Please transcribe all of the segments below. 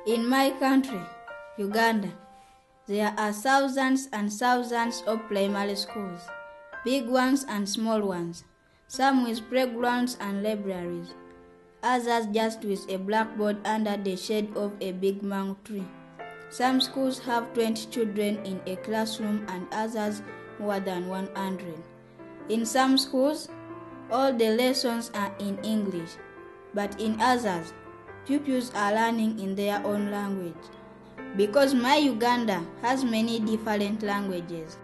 In my country, Uganda, there are thousands and thousands of primary schools, big ones and small ones, some with playgrounds and libraries, others just with a blackboard under the shade of a big mango tree. Some schools have 20 children in a classroom and others more than 100. In some schools, all the lessons are in English, but in others, pupils are learning in their own language. Because my Uganda has many different languages.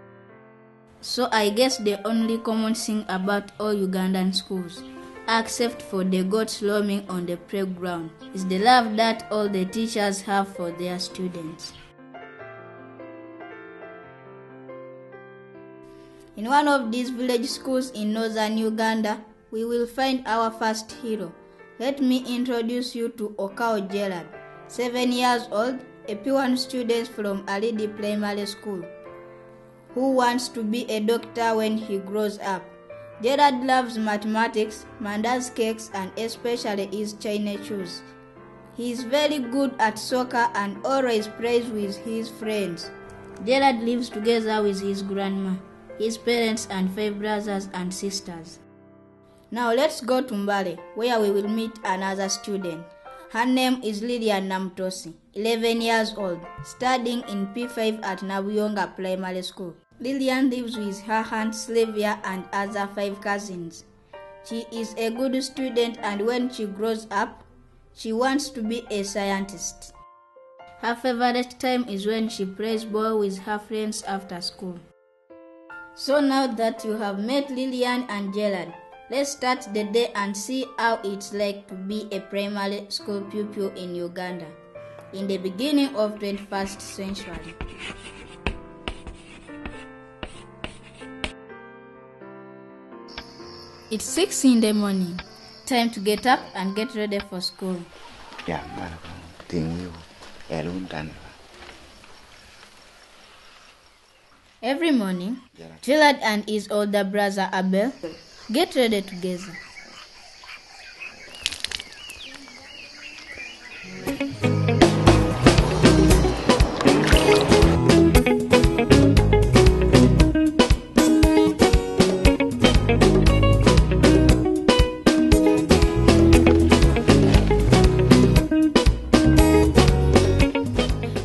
So I guess the only common thing about all Ugandan schools, except for the goats roaming on the playground, is the love that all the teachers have for their students. In one of these village schools in northern Uganda, we will find our first hero. Let me introduce you to Okao Gerald, 7 years old, a P1 student from Alidi Primary School, who wants to be a doctor when he grows up. Gerald loves mathematics, mandas cakes, and especially his Chinese shoes. He is very good at soccer and always plays with his friends. Gerald lives together with his grandma, his parents, and 5 brothers and sisters. Now let's go to Mbale, where we will meet another student. Her name is Lillian Namtosi, 11 years old, studying in P5 at Nabuyonga Primary School. Lillian lives with her aunt Sylvia and other 5 cousins. She is a good student, and when she grows up, she wants to be a scientist. Her favorite time is when she plays ball with her friends after school. So now that you have met Lillian and Gerald, let's start the day and see how it's like to be a primary school pupil in Uganda in the beginning of 21st century. It's 6 in the morning. Time to get up and get ready for school. Every morning, Gerald and his older brother Abel get ready together.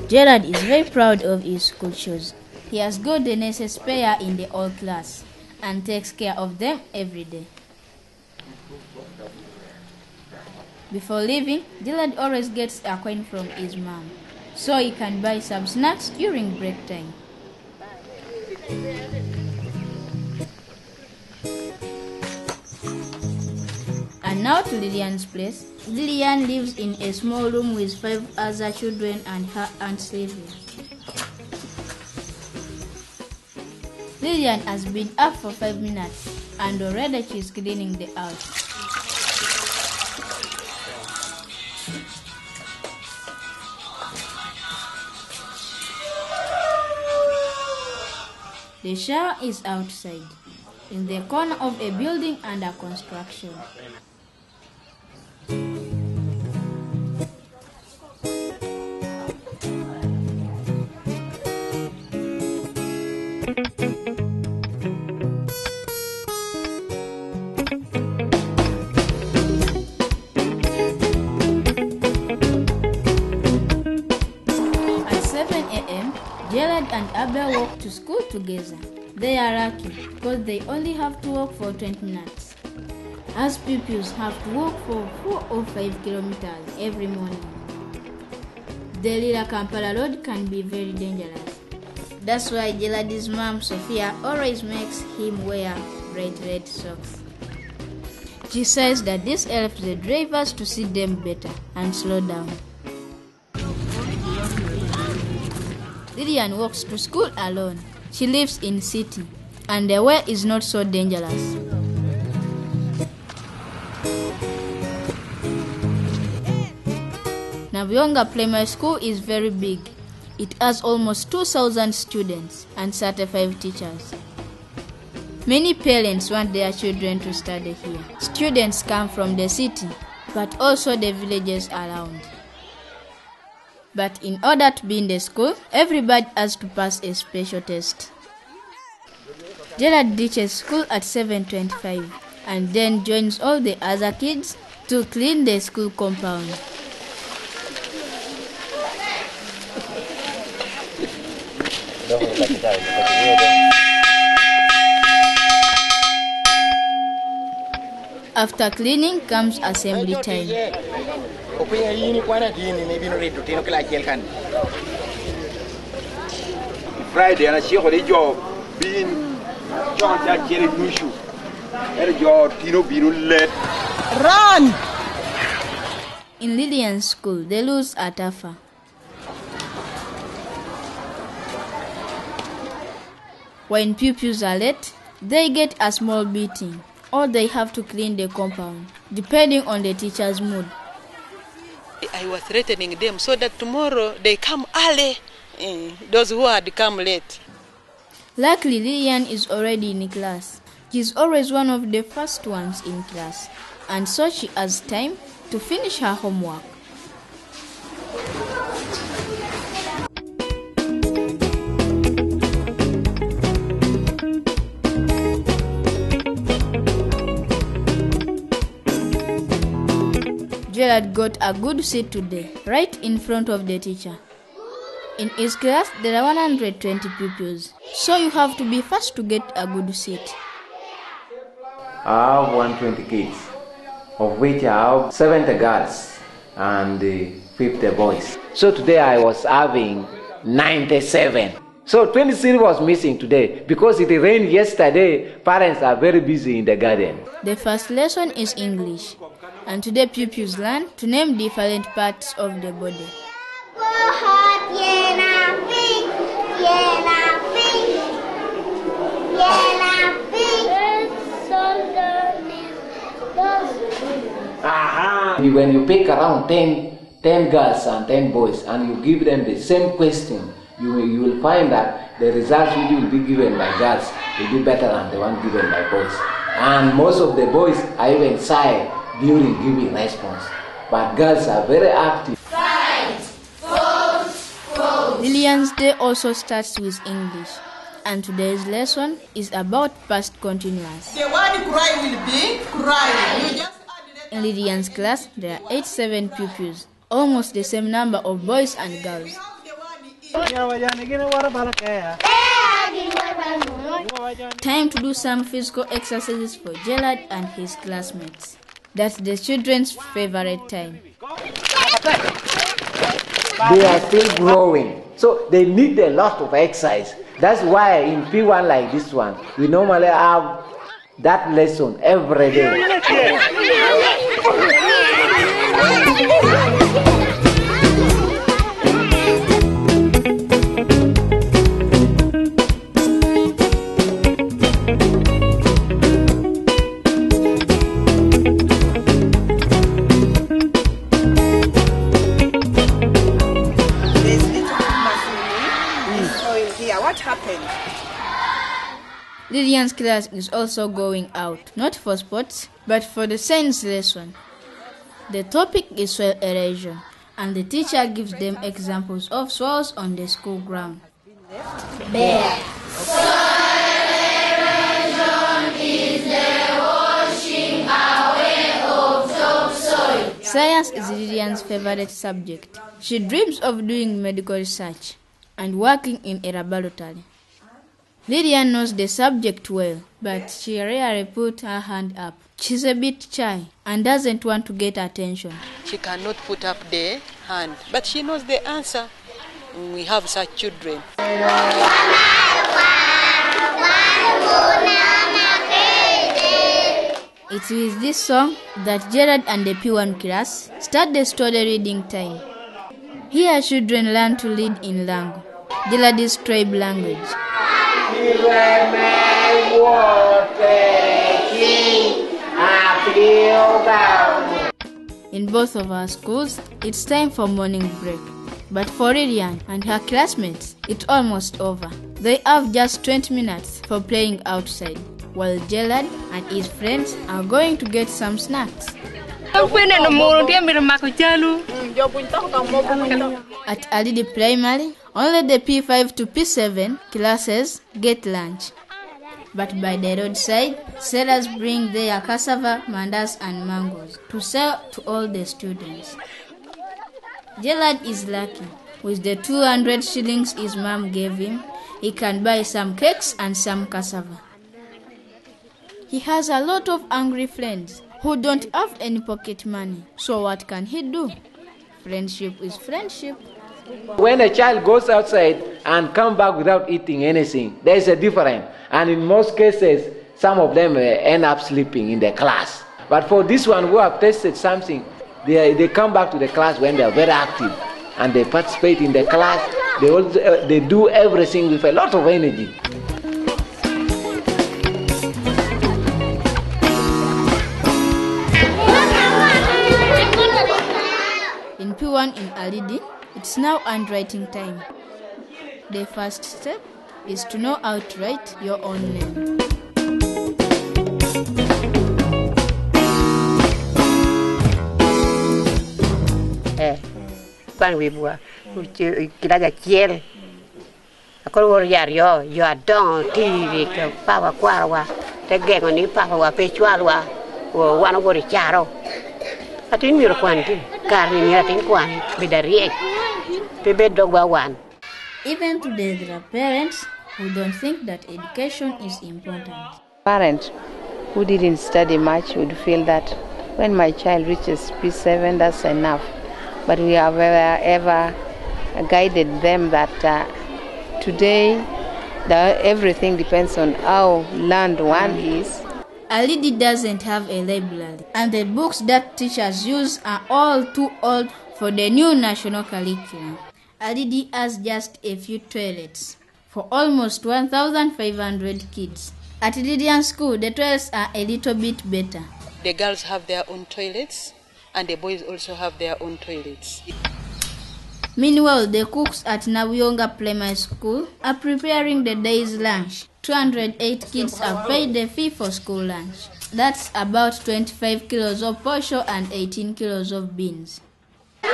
Gerald is very proud of his school shoes. He has got the nicest pair in the whole class and takes care of them every day. Before leaving, Gerald always gets a coin from his mom, so he can buy some snacks during break time. And now to Lillian's place. Lillian lives in a small room with 5 other children and her aunt Sylvia. Lillian has been up for 5 minutes and already she is cleaning the house. The shower is outside, in the corner of a building under construction. Gerald and Abel walk to school together. They are lucky because they only have to walk for 20 minutes. As pupils have to walk for 4 or 5 kilometers every morning. The Lila Kampala road can be very dangerous. That's why Gerald's mom Sophia always makes him wear bright red socks. She says that this helps the drivers to see them better and slow down. Lillian walks to school alone. She lives in city, and the way is not so dangerous. Nabuyonga Primary School is very big. It has almost 2,000 students and 35 teachers. Many parents want their children to study here. Students come from the city, but also the villages around. But in order to be in the school, everybody has to pass a special test. Gerald reaches school at 7:25 and then joins all the other kids to clean the school compound. After cleaning comes assembly time. Friday and a job being Run! In Lillian's school, the rules are tougher. When pupils are late, they get a small beating, or they have to clean the compound, depending on the teacher's mood. I was threatening them so that tomorrow they come early, those who had come late. Luckily, Lillian is already in class. She's always one of the first ones in class, and so she has time to finish her homework. Gerald got a good seat today, right in front of the teacher. In his class, there are 120 pupils, so you have to be first to get a good seat. I have 120 kids, of which I have 70 girls and 50 boys. So today I was having 97. So 23 was missing today because it rained yesterday. Parents are very busy in the garden. The first lesson is English, and today pupils learn to name different parts of the body. When you pick around 10 girls and 10 boys and you give them the same question, you will find that the results which will be given by girls will be better than the one given by boys. And most of the boys are even shy during giving response. But girls are very active. Lillian's day also starts with English, and today's lesson is about past continuous. The word cry will be cry. In Lillian's class, there are 87 pupils, almost the same number of boys and girls. Time to do some physical exercises for Gerald and his classmates. That's the children's favorite time. They are still growing, so they need a lot of exercise. That's why in P1 like this one, we normally have that lesson every day. What happened? Lillian's class is also going out, not for sports, but for the science lesson. The topic is soil erosion, and the teacher gives them examples of soils on the school ground. Bare. Soil erosion is the washing away of topsoil. Science is Lillian's favorite subject. She dreams of doing medical research and working in a laboratory. Lillian knows the subject well, but she rarely puts her hand up. She's a bit shy and doesn't want to get attention. She cannot put up the hand, but she knows the answer. We have such children. It's with this song that Gerald and the P1 class start the story reading time. Here children learn to read in Lango, Gerald's tribe language. In both of our schools, it's time for morning break. But for Lillian and her classmates, it's almost over. They have just 20 minutes for playing outside, while Gerald and his friends are going to get some snacks. At Alidi Primary, only the P5 to P7 classes get lunch. But by the roadside, sellers bring their cassava, mandas and mangoes to sell to all the students. Gerald is lucky. With the 200 shillings his mom gave him, he can buy some cakes and some cassava. He has a lot of angry friends who don't have any pocket money. So what can he do? Friendship is friendship. When a child goes outside and come back without eating anything, there is a difference. And in most cases, some of them end up sleeping in the class. But for this one who have tasted something, they come back to the class when they are very active. And they participate in the class. They do everything with a lot of energy. In P1 in Alidi, it's now handwriting time. The first step is to know how to write your own name. Quan we bua kila ga kiel akor wor yar yo don ti ke pa wa kwa wa te ge ngoni pa wa pe chwa wa wo wan wor charo atin mi ro kwan ti kar ni atin kwan bi darie pe be dog wa wan. Even today there are parents who don't think that education is important. Parents who didn't study much would feel that when my child reaches P7 that's enough. But we have ever guided them that today everything depends on how learned one is. Alidi doesn't have a library, and the books that teachers use are all too old for the new national curriculum. Alidi has just a few toilets for almost 1,500 kids. At Lillian school, the toilets are a little bit better. The girls have their own toilets, and the boys also have their own toilets. Meanwhile, the cooks at Nawionga Primary School are preparing the day's lunch. 208 kids have paid the fee for school lunch. That's about 25 kilos of posho and 18 kilos of beans.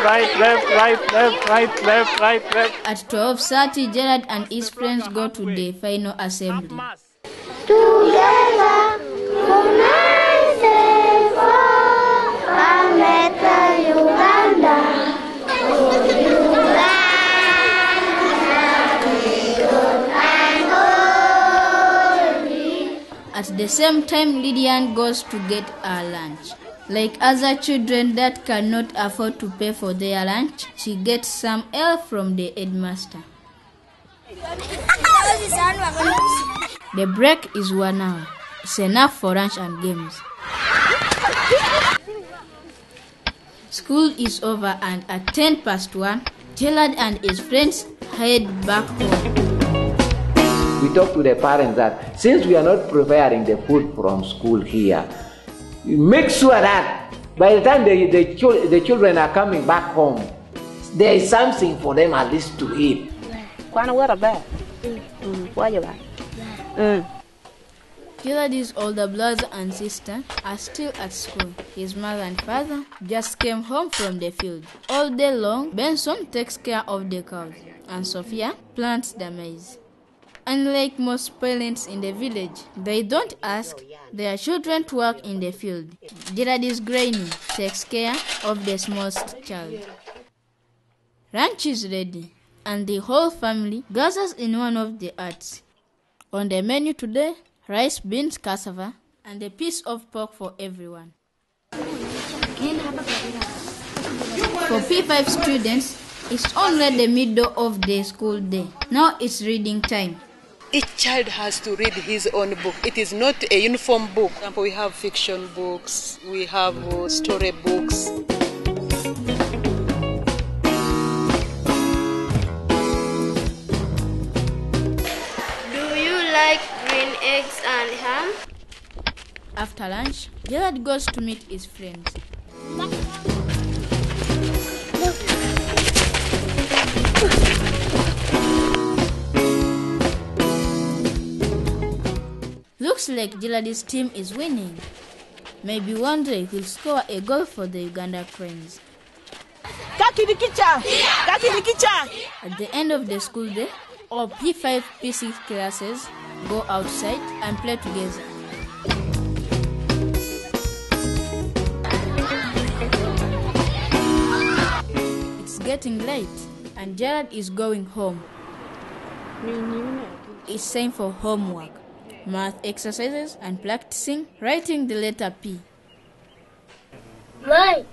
Right, left, right, left, right, left, right, left. At 12:30, Gerard and his friends go to the final assembly. Together, Uganda. At the same time, Lillian goes to get her lunch. Like other children that cannot afford to pay for their lunch, she gets some help from the headmaster. The break is 1 hour. It's enough for lunch and games. School is over, and at 1:10, Gerald and his friends head back home. We talk to the parents that since we are not preparing the food from school here, make sure that by the time the children are coming back home, there is something for them at least to eat. Gerald's older brother and sister are still at school. His mother and father just came home from the field. All day long, Benson takes care of the cows, and Sophia plants the maize. Unlike most parents in the village, they don't ask their children to work in the field. Gerald's granny takes care of the smallest child. Lunch is ready, and the whole family gathers in one of the huts. On the menu today, rice, beans, cassava, and a piece of pork for everyone. For P5 students, it's only the middle of the school day. Now it's reading time. Each child has to read his own book. It is not a uniform book. For example, we have fiction books, we have story books. Do you like green eggs and ham? After lunch, Gerald goes to meet his friends. Looks like Gerald's team is winning. Maybe one day he'll score a goal for the Uganda Cranes. At the end of the school day, all P5, P6 classes go outside and play together. It's getting late and Gerald is going home. It's time for homework, math exercises and practicing writing the letter P. Why?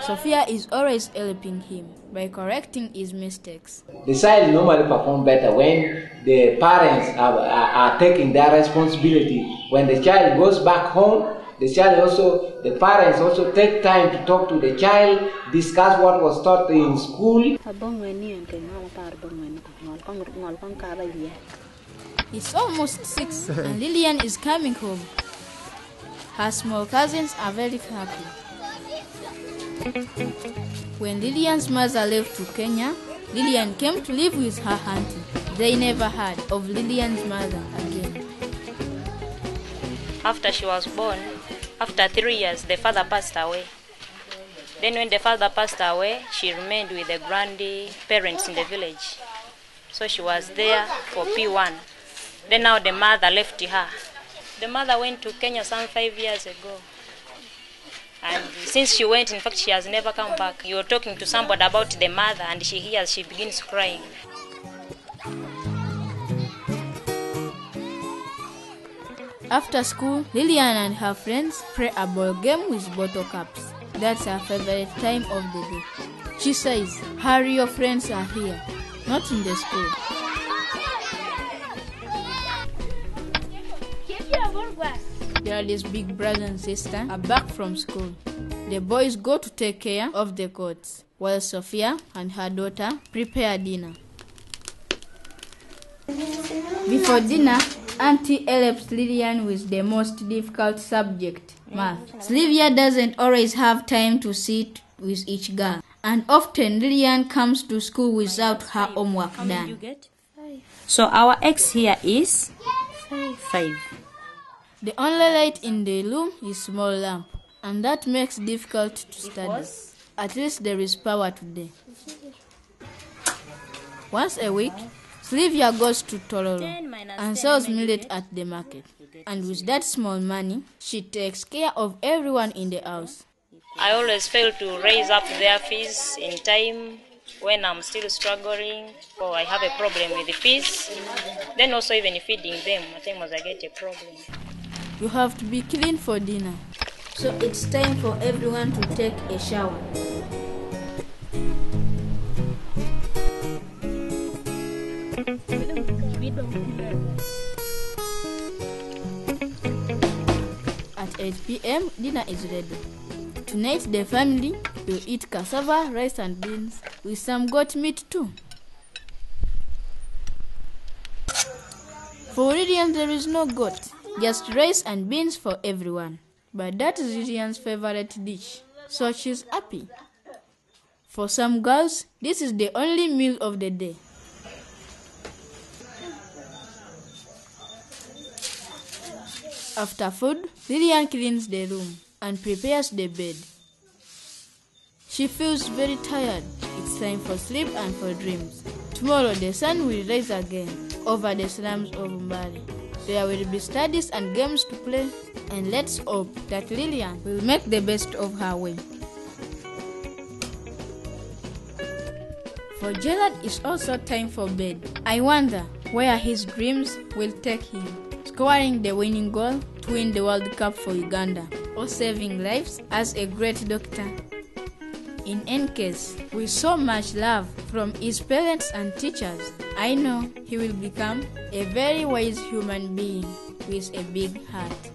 Sophia is always helping him by correcting his mistakes. The child normally perform better when the parents are taking their responsibility. When the child goes back home, the parents also take time to talk to the child, discuss what was taught in school. It's almost 6 and Lillian is coming home. Her small cousins are very happy. When Lillian's mother left to Kenya, Lillian came to live with her auntie. They never heard of Lillian's mother again. After she was born, after 3 years, the father passed away. Then when the father passed away, she remained with the grandparents in the village. So she was there for P1. Then now the mother left her. The mother went to Kenya some 5 years ago. And since she went, in fact, she has never come back. You're talking to somebody about the mother and she hears, she begins crying. After school, Lillian and her friends play a ball game with bottle caps. That's her favorite time of the day. She says, hurry, your friends are here, not in the school. Gerald's big brother and sister are back from school. The boys go to take care of the coats, while Sophia and her daughter prepare dinner. Before dinner, Auntie helps Lillian with the most difficult subject, math. Sylvia doesn't always have time to sit with each girl, and often Lillian comes to school without her homework done. So our X here is 5. The only light in the room is small lamp, and that makes it difficult to study. At least there is power today. Once a week, Sylvia goes to Tororo and sells millet at the market. And with that small money, she takes care of everyone in the house. I always fail to raise up their fees in time when I'm still struggling, or I have a problem with the fees. Then also even feeding them, I think I get a problem. You have to be clean for dinner. So it's time for everyone to take a shower. At 8 p.m., dinner is ready. Tonight the family will eat cassava, rice and beans with some goat meat too. For Lillian there is no goat, just rice and beans for everyone. But that is Lillian's favorite dish, so she's happy. For some girls, this is the only meal of the day. After food, Lillian cleans the room and prepares the bed. She feels very tired. It's time for sleep and for dreams. Tomorrow the sun will rise again over the slums of Mbali. There will be studies and games to play, and let's hope that Lillian will make the best of her way. For Gerald, it's also time for bed. I wonder where his dreams will take him. Scoring the winning goal to win the World Cup for Uganda, or saving lives as a great doctor. In any case, with so much love from his parents and teachers, I know he will become a very wise human being with a big heart.